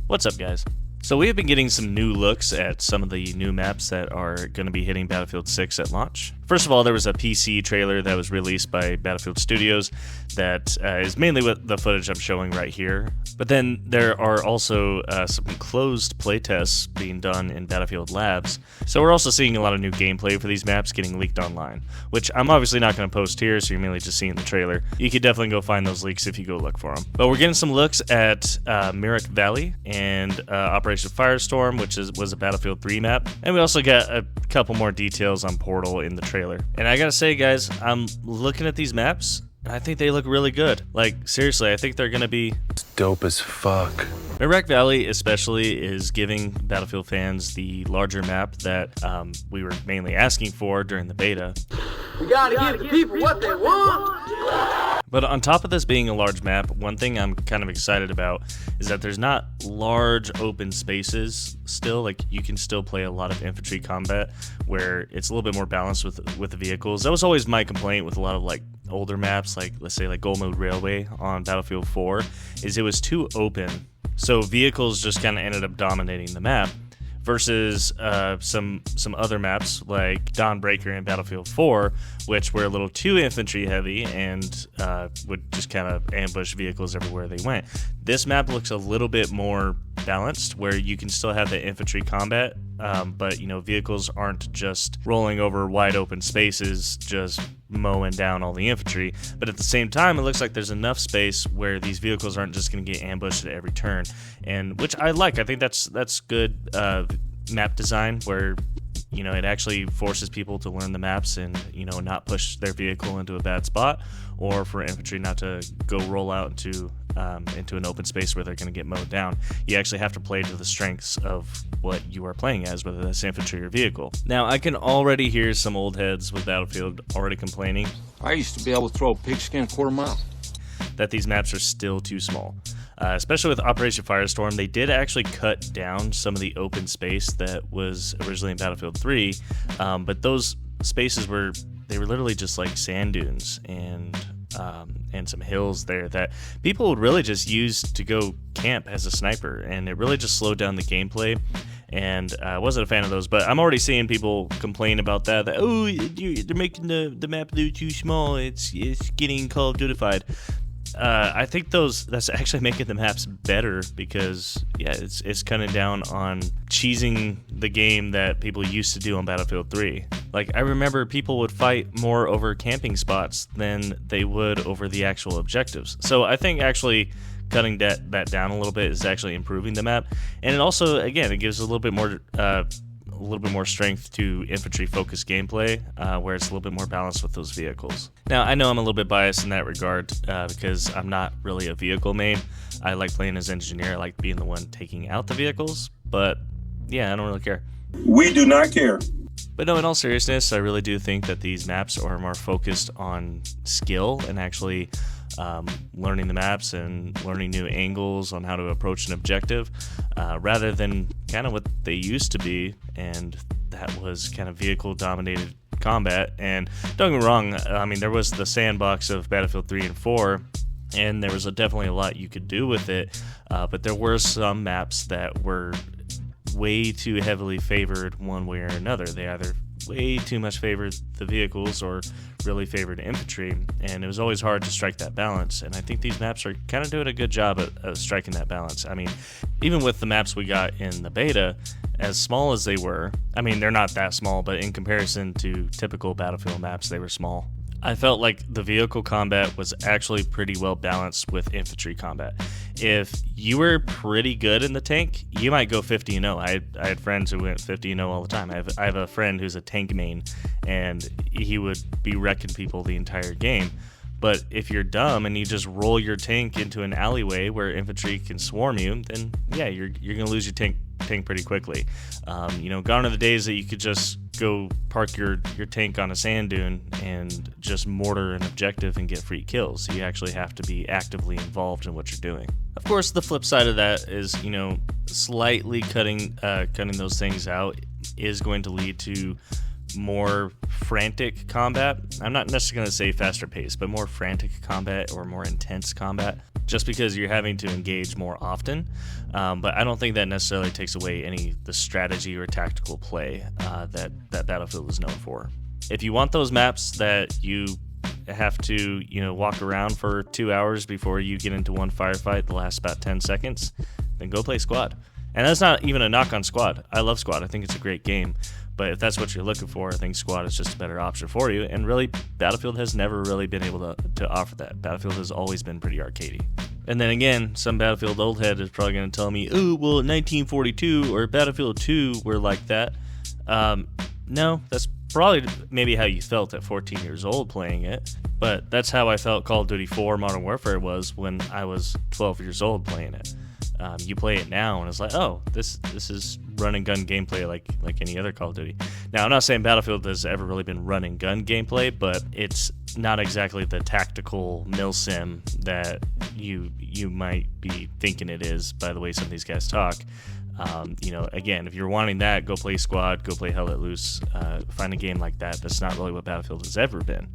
What's up, guys? So we have been getting some new looks at some of the new maps that are going to be hitting Battlefield 6 at launch. First of all, there was a PC trailer that was released by Battlefield Studios that is mainly what the footage I'm showing right here. But then there are also some closed playtests being done in Battlefield Labs. So we're also seeing a lot of new gameplay for these maps getting leaked online, which I'm obviously not going to post here, so you're mainly just seeing the trailer. You could definitely go find those leaks if you go look for them. But we're getting some looks at Myrick Valley and Operation Firestorm, which was a Battlefield 3 map. And we also got a couple more details on Portal in the trailer. And I gotta say, guys, I'm looking at these maps, and I think they look really good. Like, seriously, I think they're gonna be dope as fuck. Myrick Valley especially is giving Battlefield fans the larger map that we were mainly asking for during the beta. We gotta give the people what they want! But on top of this being a large map, one thing I'm kind of excited about is that there's not large open spaces still. Like, you can still play a lot of infantry combat where it's a little bit more balanced with the vehicles. That was always my complaint with a lot of like older maps, like let's say like Gold Mode Railway on Battlefield 4, is it was too open. So vehicles just kind of ended up dominating the map. Versus some other maps like Dawnbreaker and Battlefield 4, which were a little too infantry heavy and would just kind of ambush vehicles everywhere they went. This map looks a little bit more balanced, where you can still have the infantry combat, but vehicles aren't just rolling over wide open spaces, just mowing down all the infantry. But at the same time, it looks like there's enough space where these vehicles aren't just going to get ambushed at every turn, and which I like. I think that's good map design, where it actually forces people to learn the maps and not push their vehicle into a bad spot, or for infantry not to go roll out into an open space where they're going to get mowed down. You actually have to play to the strengths of what you are playing as, whether that's infantry or vehicle. Now, I can already hear some old heads with Battlefield already complaining. I used to be able to throw a pigskin a quarter mile. That these maps are still too small. Especially with Operation Firestorm, they did actually cut down some of the open space that was originally in Battlefield 3, but those spaces were literally just like sand dunes and some hills there that people would really just use to go camp as a sniper, and it really just slowed down the gameplay. And I wasn't a fan of those, but I'm already seeing people complain about that oh, they're making the map a little too small, it's getting Call of Duty-fied. I think that's actually making the maps better, because it's cutting down on cheesing the game that people used to do on Battlefield 3. Like, I remember people would fight more over camping spots than they would over the actual objectives. So I think actually cutting that down a little bit is actually improving the map, and it also, again, it gives a little bit more strength to infantry-focused gameplay, where it's a little bit more balanced with those vehicles. Now, I know I'm a little bit biased in that regard, because I'm not really a vehicle main. I like playing as engineer. I like being the one taking out the vehicles, but yeah, I don't really care. We do not care. But no, in all seriousness, I really do think that these maps are more focused on skill and actually learning the maps and learning new angles on how to approach an objective, rather than kind of what they used to be, and that was kind of vehicle-dominated combat. And don't get me wrong, I mean, there was the sandbox of Battlefield 3 and 4, and there was definitely a lot you could do with it, but there were some maps that were way too heavily favored one way or another. They either way too much favored the vehicles or really favored infantry, and it was always hard to strike that balance. And I think these maps are kind of doing a good job at striking that balance. I mean, even with the maps we got in the beta, as small as they were, I mean, they're not that small, but in comparison to typical Battlefield maps, they were small. I felt like the vehicle combat was actually pretty well balanced with infantry combat. If you were pretty good in the tank, you might go 50-0. I had friends who went 50-0 all the time. I have a friend who's a tank main, and he would be wrecking people the entire game. But if you're dumb and you just roll your tank into an alleyway where infantry can swarm you, then yeah, you're gonna lose your tank pretty quickly. Gone are the days that you could just go park your tank on a sand dune and just mortar an objective and get free kills. You actually have to be actively involved in what you're doing. Of course, the flip side of that is, slightly cutting those things out is going to lead to more frantic combat. I'm not necessarily going to say faster pace, but more frantic combat or more intense combat. just because you're having to engage more often. But I don't think that necessarily takes away the strategy or tactical play that Battlefield is known for. If you want those maps that you have to, walk around for 2 hours before you get into one firefight that lasts about 10 seconds, then go play Squad. And that's not even a knock on Squad. I love Squad. I think it's a great game. But if that's what you're looking for, I think Squad is just a better option for you. And really, Battlefield has never really been able to offer that. Battlefield has always been pretty arcadey. And then again, some Battlefield old head is probably going to tell me, oh, well, 1942 or Battlefield 2 were like that. No, that's probably maybe how you felt at 14 years old playing it. But that's how I felt Call of Duty 4 Modern Warfare was when I was 12 years old playing it. You play it now and it's like, oh, this is run and gun gameplay like any other Call of Duty. Now, I'm not saying Battlefield has ever really been run and gun gameplay, but it's not exactly the tactical milsim that you might be thinking it is by the way some of these guys talk. Again, if you're wanting that, go play Squad, go play Hell Let Loose, find a game like that. That's not really what Battlefield has ever been.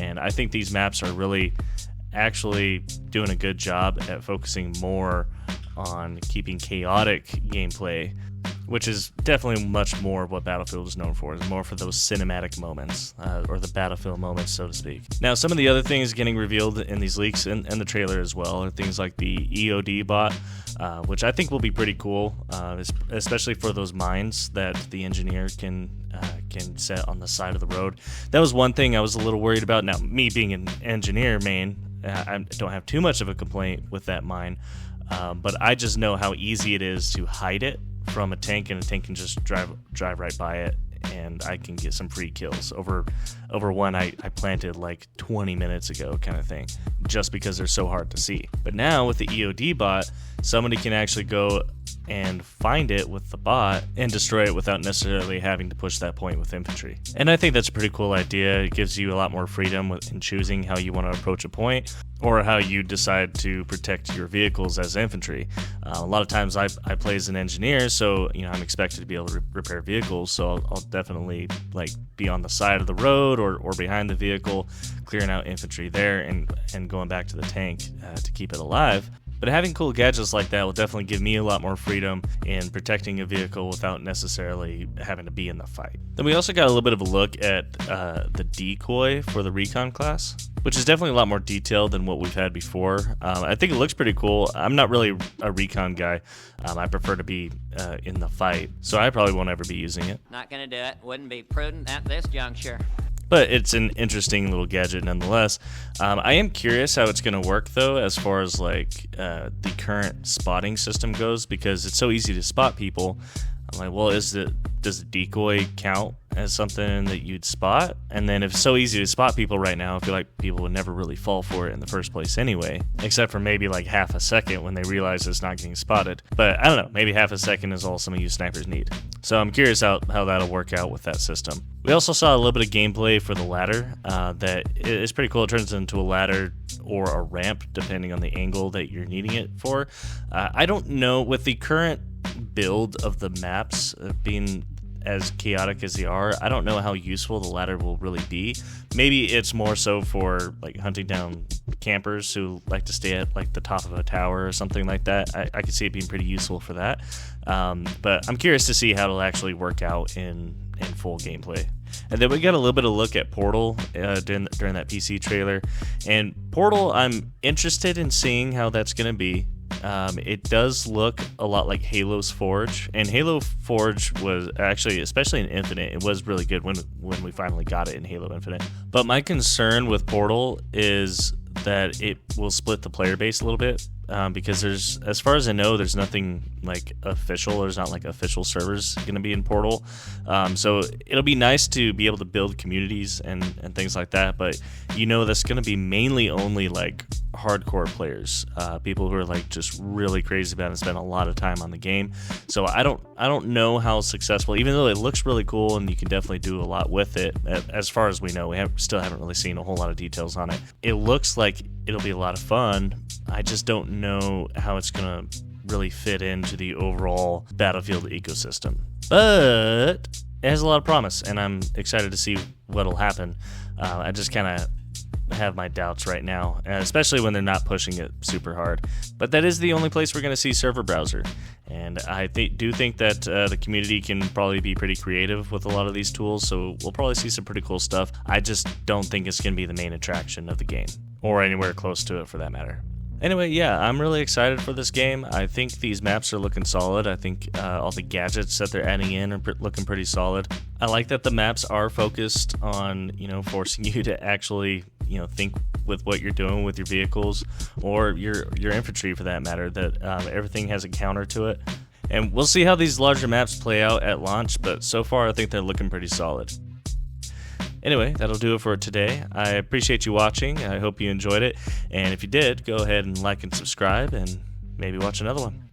And I think these maps are really actually doing a good job at focusing more on keeping chaotic gameplay, which is definitely much more of what Battlefield is known for. It's more for those cinematic moments, or the Battlefield moments, so to speak. Now, some of the other things getting revealed in these leaks and the trailer as well are things like the EOD bot, which I think will be pretty cool, especially for those mines that the engineer can set on the side of the road. That was one thing I was a little worried about. Now, me being an engineer main, I don't have too much of a complaint with that mine, but I just know how easy it is to hide it from a tank, and a tank can just drive right by it, and I can get some free kills over one I planted like 20 minutes ago kind of thing, just because they're so hard to see. But now with the EOD bot, somebody can actually go and find it with the bot and destroy it without necessarily having to push that point with infantry. And I think that's a pretty cool idea. It gives you a lot more freedom in choosing how you want to approach a point, or how you decide to protect your vehicles as infantry. A lot of times I play as an engineer, so I'm expected to be able to repair vehicles, so I'll definitely be on the side of the road or behind the vehicle, clearing out infantry there and going back to the tank to keep it alive. But having cool gadgets like that will definitely give me a lot more freedom in protecting a vehicle without necessarily having to be in the fight. Then we also got a little bit of a look at the decoy for the recon class, which is definitely a lot more detailed than what we've had before. I think it looks pretty cool. I'm not really a recon guy. I prefer to be in the fight, so I probably won't ever be using it. Not gonna do it. Wouldn't be prudent at this juncture. But it's an interesting little gadget nonetheless. I am curious how it's going to work, though, as far as the current spotting system goes, because it's so easy to spot people. I'm like, well, does the decoy count as something that you'd spot? And then if it's so easy to spot people right now, I feel like people would never really fall for it in the first place anyway, except for maybe half a second when they realize it's not getting spotted. But I don't know, maybe half a second is all some of you snipers need. So I'm curious how that'll work out with that system. We also saw a little bit of gameplay for the ladder that is pretty cool. It turns into a ladder or a ramp depending on the angle that you're needing it for. I don't know, with the current build of the maps being as chaotic as they are, I don't know how useful the ladder will really be. Maybe it's more so for hunting down campers who like to stay at the top of a tower or something like that. I could see it being pretty useful for that. But I'm curious to see how it'll actually work out in full gameplay. And then we got a little bit of a look at Portal during that PC trailer. And Portal, I'm interested in seeing how that's going to be. It does look a lot like Halo's Forge, and Halo Forge was actually, especially in Infinite, it was really good when we finally got it in Halo Infinite. But my concern with Portal is that it will split the player base a little bit, because there's, as far as I know, there's nothing official. There's not official servers going to be in Portal, so it'll be nice to be able to build communities and things like that. But that's going to be mainly only hardcore players, people who are just really crazy about it and spend a lot of time on the game. So I don't know how successful, even though it looks really cool and you can definitely do a lot with it. As far as we know, we still haven't really seen a whole lot of details on it. It looks like it'll be a lot of fun. I just don't know how it's gonna really fit into the overall Battlefield ecosystem, but it has a lot of promise, and I'm excited to see what'll happen. I just kind of have my doubts right now, especially when they're not pushing it super hard. But that is the only place we're going to see server browser. And I do think that the community can probably be pretty creative with a lot of these tools, so we'll probably see some pretty cool stuff. I just don't think it's going to be the main attraction of the game, or anywhere close to it for that matter. Anyway, yeah, I'm really excited for this game. I think these maps are looking solid. I think all the gadgets that they're adding in are looking pretty solid. I like that the maps are focused on, forcing you to actually, think with what you're doing with your vehicles or your infantry for that matter, that everything has a counter to it. And we'll see how these larger maps play out at launch, but so far I think they're looking pretty solid. Anyway, that'll do it for today. I appreciate you watching. I hope you enjoyed it. And if you did, go ahead and like and subscribe and maybe watch another one.